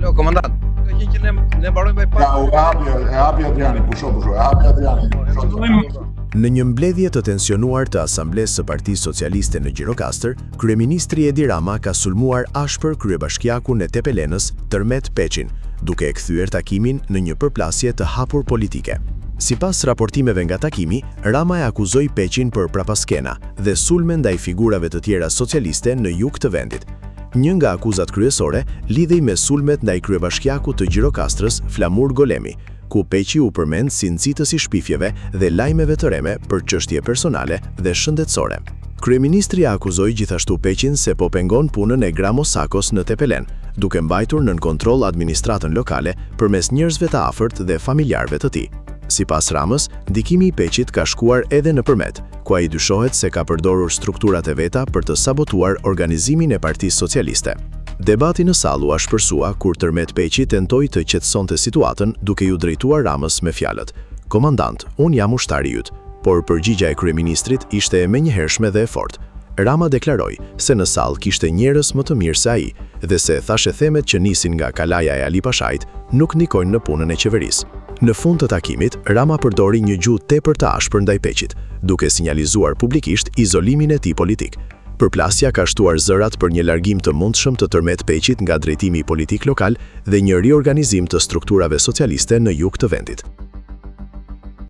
Jo, komandant, ka qenë që ne mbarojmë pa. Ja, e hapi Adriani, pusho, e hapi Adriani. Në një mbledhje të tensionuar të Asamblesë së Partisë Socialiste në Gjirokastër, kryeministri Edi Rama ka sulmuar ashpër kryebashkiakun e Tepelenës, Tërmet Peçin, duke e kthyer takimin në një përplasje të hapur politike. Sipas raportimeve nga takimi, Rama e akuzoi Peçin për prapaskena dhe sulme ndaj figurave të tjera socialiste në jug të vendit. Një nga akuzat kryesore lidhej me sulmet ndaj kryebashkiakut të Gjirokastrës, Flamur Golemi, ku Peçi u përmend si nxitës i shpifjeve dhe lajmeve të reme për çështje personale dhe shëndetësore. Kryeministri akuzoi gjithashtu Peçin se po pengon punën e Gramosakos në Tepelen, duke mbajtur nën kontroll administratën lokale përmes njerëzve të afërt dhe familjarëve të tij. Sipas Ramës, ndikimi i Peçit ka shkuar edhe në Përmet, ku ai dyshohet se ka përdorur strukturat e veta për të sabotuar organizimin e Partisë Socialiste. Debati në sallë u ashpërsua kur Tërmet Peçi tentoi të qetësonte situatën duke ju drejtuar Ramës me fjalët: "Komandant, unë jam ushtari yt", por përgjigja e kryeministrit ishte e menjëhershme dhe e fortë. Rama deklaroi se në sallë kishte njerëz më të mirë se ai dhe se thashë themet që nisin nga Kalaja e Ali Pashait nuk ndikojnë në punën e qeverisë. Në fund të takimit, Rama përdori një gjuhë tepër të ashpër ndaj Peçit, duke sinjalizuar publikisht izolimin e tij politik. Përplasja ka shtuar zërat për një largim të mundshëm të Tërmet Peçit nga drejtimi politik lokal dhe një riorganizim të strukturave socialiste në jug të vendit.